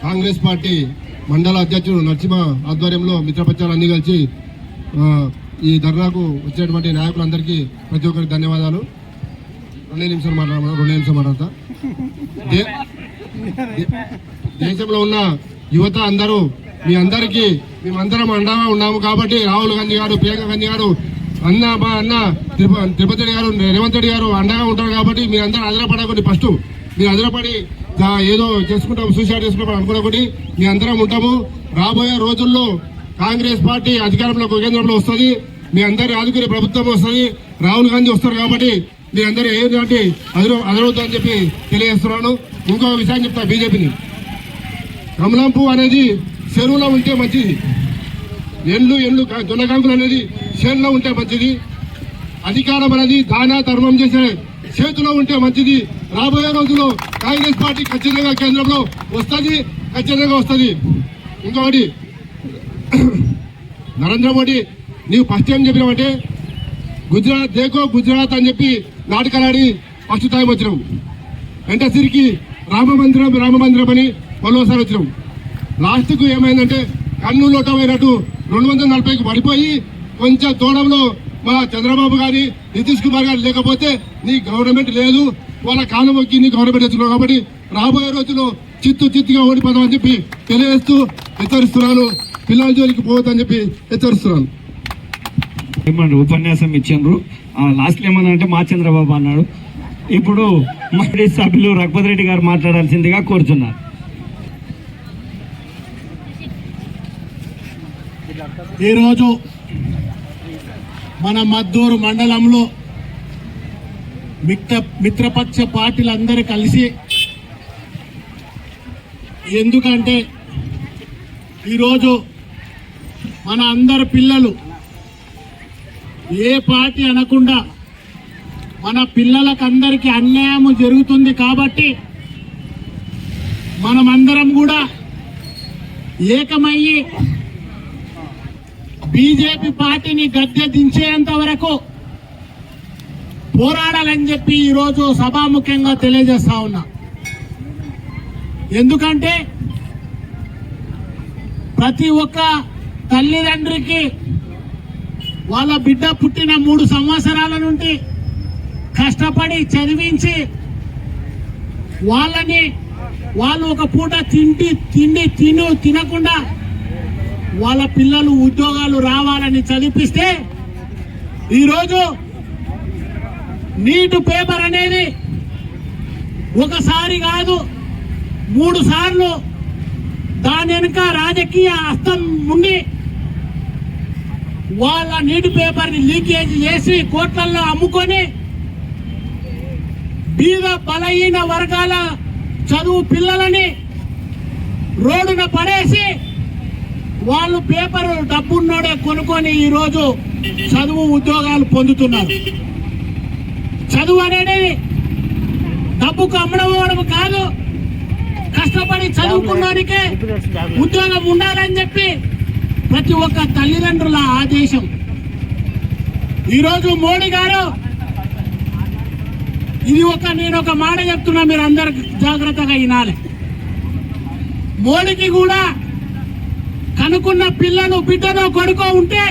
Congress party మండల అధ్యక్షుడు నరసింహ ఆధ్వర్యంలో మిత్రపక్షాలు అన్ని కలిసి ఈ ధర్నాకు వచ్చేటువంటి నాయకులందరికీ ప్రతి ఒక్కరికి ధన్యవాదాలు. 2 నిమిషాలు మాట్లాడతా. దేశంలో ఉన్న యువత అందరూ మీ అందరికీ మేమందరం అండగా ఉన్నాము కాబట్టి రాహుల్ గాంధీ గారు, ప్రియాంక గాంధీ గారు, మా అన్న తిరుపతి రెడ్డి గారు, రేవంత్ రెడ్డి గారు అండగా ఉంటారు కాబట్టి మీరు అందరూ అదనపడకండి. ఫస్ట్ మీరు అదనపడి ఏదో చేసుకుంటాము, సూసైడ్ చేసుకుంటాం అనుకున్నప్పుడు మీ అందరం ఉంటాము. రాబోయే రోజుల్లో కాంగ్రెస్ పార్టీ అధికారంలోకి కేంద్రంలో వస్తుంది, మీ అందరి ఆదుకునే ప్రభుత్వం వస్తుంది, రాహుల్ గాంధీ వస్తారు కాబట్టి మీ అందరూ ఏంటంటే అదరవుతుందని చెప్పి తెలియజేస్తున్నాను. ఇంకో విషయం చెప్తా, బీజేపీని కమలం పువ్వు అనేది చెరువులో ఉంటే మంచిది, ఎండ్లు దొన్నకాంకులు అనేది చేనులో ఉంటే మంచిది, అధికారం అనేది దానా ధర్మం చేసే చేతిలో ఉంటే మంచిది. రాబోయే రోజుల్లో కాంగ్రెస్ పార్టీ ఖచ్చితంగా కేంద్రంలో వస్తుంది, ఖచ్చితంగా వస్తుంది. ఇంకొకటి, నరేంద్ర మోడీ నీవు ఫస్ట్ ఏం చెప్పినావంటే గుజరాత్ దేకో గుజరాత్ అని చెప్పి నాటకాలాడి ఫస్ట్ టైం వచ్చినావు. వెంటసిరికి రామ మందిరం అని మరోసారి వచ్చినాం. లాస్ట్కు ఏమైందంటే కన్ను లోటమైనట్టు 240కి పడిపోయి కొంచెం దూరంలో మా చంద్రబాబు గారి నితీష్ కుమార్ గారు లేకపోతే నీ గవర్నమెంట్ లేదు, వాళ్ళ కాలం మొక్కి నీ గవర్నమెంట్ వచ్చినావు కాబట్టి రాబోయే రోజుల్లో చిత్తుగా ఓడిపోదామని చెప్పి తెలియజేస్తూ హెచ్చరిస్తున్నాను. పిల్లల జోలికి పోవద్దని చెప్పి హెచ్చరిస్తున్నాను. ఉపన్యాసం ఇచ్చిండ్రు. లాస్ట్ ఏమన్నా అంటే మా చంద్రబాబు అన్నాడు. ఇప్పుడు మహిళా సభ్యులు రఘుపతి రెడ్డి గారు మాట్లాడాల్సిందిగా కోరుతున్నారు. ఈరోజు మన మద్దూరు మండలంలో మిత్రపక్ష పార్టీలందరూ కలిసి, ఎందుకంటే ఈరోజు మన అందరి పిల్లలు ఏ పార్టీ అనకుండా మన పిల్లలకు అందరికీ అన్యాయం జరుగుతుంది కాబట్టి మనమందరం కూడా ఏకమయ్యి బీజేపీ పార్టీని గద్దె దించేంత వరకు పోరాడాలని చెప్పి ఈరోజు సభాముఖ్యంగా తెలియజేస్తా ఉన్నా. ఎందుకంటే ప్రతి ఒక్క తల్లిదండ్రికి వాళ్ళ బిడ్డ పుట్టిన 3 సంవత్సరాల నుండి కష్టపడి చదివించి వాళ్ళు ఒక పూట తిండి తినకుండా వాళ్ళ పిల్లలు ఉద్యోగాలు రావాలని చదివిస్తే ఈరోజు నీట్ పేపర్ అనేది ఒకసారి కాదు 3 సార్లు దాని వెనుక రాజకీయ హస్తం ఉండి వాళ్ళ నీట్ పేపర్ని లీకేజ్ చేసి కోట్లల్లో అమ్ముకొని బీద బలహీన వర్గాల చదువు పిల్లలని రోడ్డున పడేసి వాళ్ళు పేపర్ డబ్బున్నోడే కొనుక్కొని ఈరోజు చదువు ఉద్యోగాలు పొందుతున్నారు. చదువు అనేది డబ్బుకు అమ్మడం కాదు, కష్టపడి చదువుకున్నానికే ఉద్యోగం ఉండాలని చెప్పి ప్రతి ఒక్క తల్లిదండ్రుల ఆదేశం. ఈరోజు మోడీ గారు నేను ఒక మాట చెప్తున్నా, మీరు అందరు జాగ్రత్తగా వినాలి. మోడీకి కూడా కనుక్కున్న పిల్లను బిడ్డనో కొడుకో ఉంటే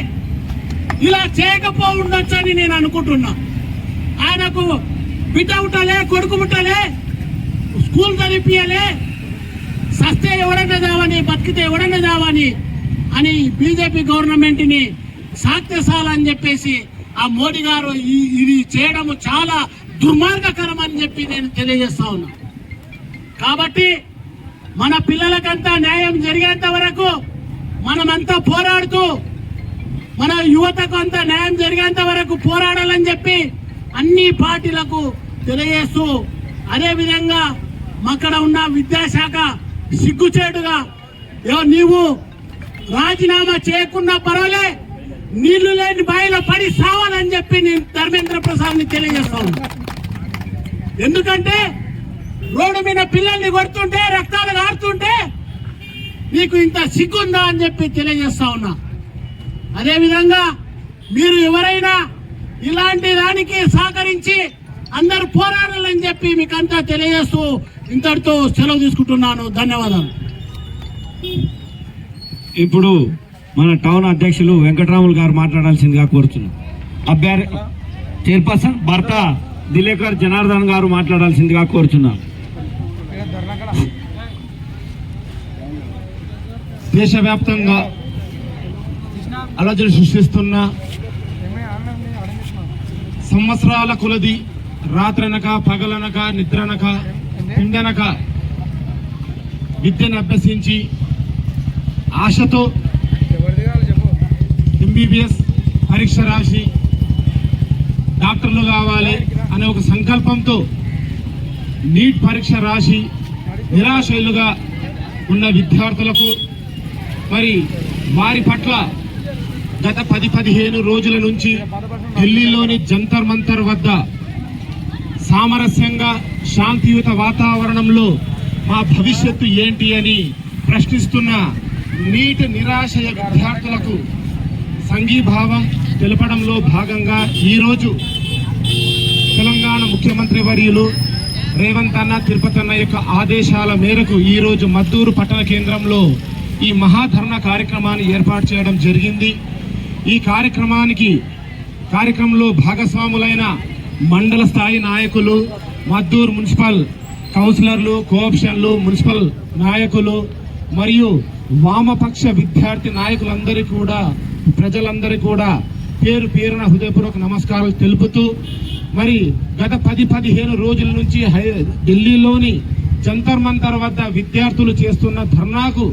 ఇలా చేయకపో ఉండొచ్చని నేను అనుకుంటున్నా. ఆయనకు బిడ్డ ఉంటలే, కొడుకు ఉంటలే, స్కూల్ చదివిపియలే, సస్తే ఎవడన్నా చావని, బతికితే ఎవడన్నా చావని అని బీజేపీ గవర్నమెంట్ ని సాక్ష్యశాలని చెప్పేసి ఆ మోడీ గారు ఇది చేయడం చాలా దుర్మార్గకరం అని చెప్పి నేను తెలియజేస్తా ఉన్నా. కాబట్టి మన పిల్లలకంతా న్యాయం జరిగేంత వరకు మనమంతా పోరాడుతూ, మన యువతకు అంతా న్యాయం జరిగేంత వరకు పోరాడాలని చెప్పి అన్ని పార్టీలకు తెలియజేస్తూ, అదేవిధంగా అక్కడ ఉన్న విద్యాశాఖ సిగ్గుచేటుగా నీవు రాజీనామా చేయకున్నా పర్వాలే, నీళ్లు లేని బాయిలో పడి సావాలని చెప్పి నేను ధర్మేంద్ర ప్రసాద్ ని తెలియజేస్తా ఉన్నా. ఎందుకంటే రోడ్డు మీద పిల్లల్ని కొడుతుంటే, రక్తాలు కారుతుంటే నీకు ఇంత సిగ్గుందా అని చెప్పి తెలియజేస్తా ఉన్నా. అదేవిధంగా మీరు ఎవరైనా ఇలాంటి దానికి సహకరించి అందరూ పోరాడాలని చెప్పి మీకంతా తెలియజేస్తూ ఇంతటితో సెలవు తీసుకుంటున్నాను. ధన్యవాదాలు. ఇప్పుడు మన టౌన్ అధ్యక్షులు వెంకటరాములు గారు మాట్లాడాల్సిందిగా కోరుతున్నాం. అభ్యర్థి చైర్పర్సన్ భర్త దిలేకర్ జనార్దన్ గారు మాట్లాడాల్సిందిగా కోరుతున్నాం. దేశవ్యాప్తంగా అలజడి సృష్టిస్తున్న సంవత్సరాల కొలది రాత్రనక పగలనక నిద్రనక తిండనక విద్యను అభ్యసించి ఆశతో ఎంబీబీఎస్ పరీక్ష రాసి డాక్టర్లు కావాలి అనే ఒక సంకల్పంతో నీట్ పరీక్ష రాసి నిరాశలుగా ఉన్న విద్యార్థులకు మరి వారి పట్ల గత 10-15 రోజుల నుంచి ఢిల్లీలోని జంతర్ మంతర్ వద్ద సామరస్యంగా శాంతియుత వాతావరణంలో మా భవిష్యత్తు ఏంటి అని ప్రశ్నిస్తున్న నీట్ నిరాశయ విద్యార్థులకు సంఘీభావం తెలపడంలో భాగంగా ఈరోజు తెలంగాణ ముఖ్యమంత్రి వర్యులు రేవంత్ అన్న తిరుపతి అన్న యొక్క ఆదేశాల మేరకు ఈరోజు మద్దూరు పట్టణ కేంద్రంలో ఈ మహాధర్నా కార్యక్రమాన్ని ఏర్పాటు చేయడం జరిగింది. ఈ కార్యక్రమంలో భాగస్వాములైన మండల స్థాయి నాయకులు, మద్దూరు మున్సిపల్ కౌన్సిలర్లు, కోఆప్షన్లు, మున్సిపల్ నాయకులు మరియు వామపక్ష విద్యార్థి నాయకులందరికీ కూడా ప్రజలందరికీ కూడా పేరు పేరున హృదయపూర్వక నమస్కారాలు తెలుపుతూ మరి గత 10-15 రోజుల నుంచి ఢిల్లీలోని జంతర్ మంతర్ వద్ద విద్యార్థులు చేస్తున్న ధర్నాకు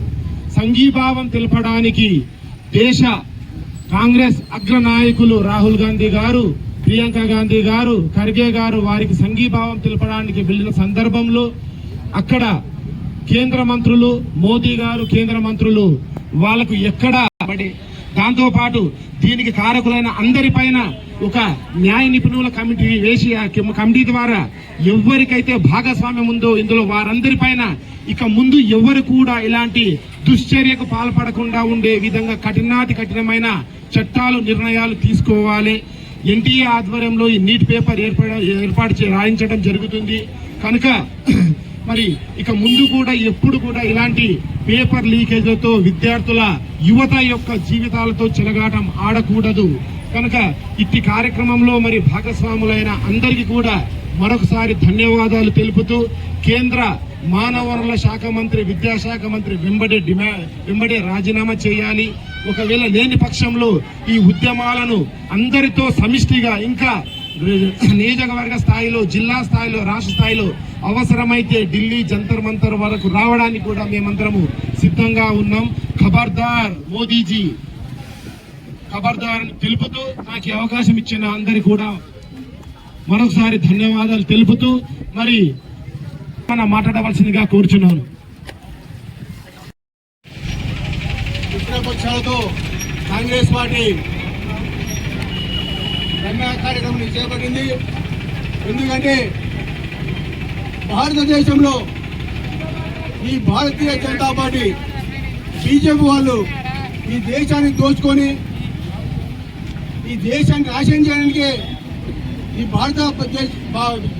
సంఘీభావం తెలపడానికి దేశ కాంగ్రెస్ అగ్రనాయకులు రాహుల్ గాంధీ గారు, ప్రియాంక గాంధీ గారు, ఖర్గే గారు వారికి సంఘీభావం తెలపడానికి వెళ్లిన సందర్భంలో అక్కడ కేంద్ర మంత్రులు, మోదీ గారు కేంద్ర మంత్రులు వాళ్లకు ఎక్కడ దాంతో పాటు దీనికి కారకులైన అందరిపైన ఒక న్యాయ నిపుణుల కమిటీ వేసి ఆ కమిటీ ద్వారా ఎవరికైతే భాగస్వామ్యం ఉందో ఇందులో వారందరిపైన ఇక ముందు ఎవరు కూడా ఇలాంటి దుశ్చర్యకు పాల్పడకుండా ఉండే విధంగా కఠినమైన చట్టాలు, నిర్ణయాలు తీసుకోవాలి. ఎన్టీఏ ఆధ్వర్యంలో ఈ నీట్ పేపర్ రాయించడం జరుగుతుంది కనుక మరి ఇక ముందు కూడా ఎప్పుడు కూడా ఇలాంటి పేపర్ లీకేజ్లతో విద్యార్థుల యువత యొక్క జీవితాలతో చెలగాటం ఆడకూడదు కనుక ఇట్టి కార్యక్రమంలో మరి భాగస్వాములైన అందరికీ కూడా మరొకసారి ధన్యవాదాలు తెలుపుతూ కేంద్ర మానవ వనరుల శాఖ మంత్రి, విద్యాశాఖ మంత్రి వెంబడే రాజీనామా చేయాలి. ఒకవేళ లేని పక్షంలో ఈ ఉద్యమాలను అందరితో సమిష్టిగా ఇంకా నియోజకవర్గ స్థాయిలో, జిల్లా స్థాయిలో, రాష్ట్ర స్థాయిలో అవసరమైతే ఢిల్లీ జంతర్ మంతర్ వరకు రావడానికి కూడా మేమందరము సిద్ధంగా ఉన్నాం. ఖబర్దార్ మోదీజీ, ఖబర్దార్ తెలుపుతూ నాకు అవకాశం ఇచ్చిన అందరికి కూడా మరొకసారి ధన్యవాదాలు తెలుపుతూ మరి మాట్లాడవలసిందిగా కోరుచున్నాను. మిత్రపక్షాలతో కాంగ్రెస్ పార్టీ ధర్నా కార్యక్రమం చేపట్టింది. ఎందుకంటే భారతదేశంలో ఈ భారతీయ జనతా పార్టీ, బీజేపీ వాళ్ళు ఈ దేశాన్ని దోచుకొని ఈ దేశాన్ని నాశనం చేయడానికి ఈ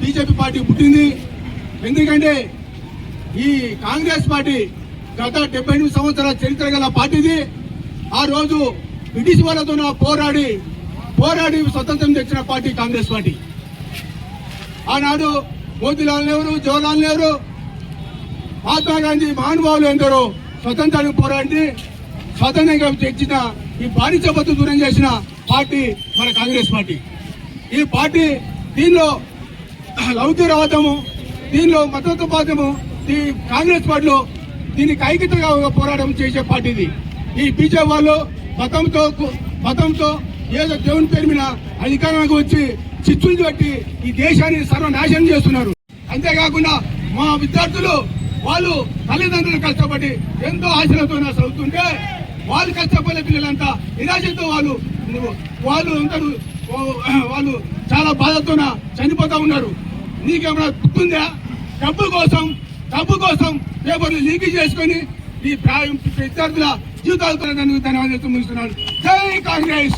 బీజేపీ పార్టీ పుట్టింది. ఎందుకంటే ఈ కాంగ్రెస్ పార్టీ గత 78 సంవత్సరాల చరిత్ర గల పార్టీది. ఆ రోజు బ్రిటిష్ వాళ్ళతో పోరాడి స్వతంత్రం తెచ్చిన పార్టీ కాంగ్రెస్ పార్టీ. ఆనాడు మోతీలాల్ నెహ్రూ, జవహర్లాల్ నెహ్రూ, మహాత్మా గాంధీ మహానుభావులు ఎందరో స్వతంత్రాన్ని పోరాడి స్వతంత్రంగా తెచ్చిన ఈ బానిసత్వం దూరం చేసిన పార్టీ మన కాంగ్రెస్ పార్టీ. ఈ పార్టీ దీనిలో లౌకికవాదము, దీనిలో మతత్వవాదము, ఈ కాంగ్రెస్ పార్టీలో దీనికి ఐక్యతగా పోరాటం చేసే పార్టీది. ఈ బీజేపీ వాళ్ళు మతంతో ఏదో దేవుని పేరు మీద అధికారానికి వచ్చి చిచ్చులు పెట్టి ఈ దేశాన్ని సర్వనాశనం చేస్తున్నారు. అంతేకాకుండా మా విద్యార్థులు వాళ్ళు తల్లిదండ్రులు కష్టపడి ఎంతో ఆశలతో చదువుతుంటే వాళ్ళు కష్టపడే పిల్లలంతా నిరాశతో వాళ్ళు చాలా బాధతో చనిపోతా ఉన్నారు. నీకేమైనా గుర్తుందా? డబ్బు కోసం పేపర్లు లీక్ చేసుకొని ఈ విద్యార్థుల జీవితాలతో ధన్యవాదాలు ముగిస్తున్నాను. జై కాంగ్రెస్.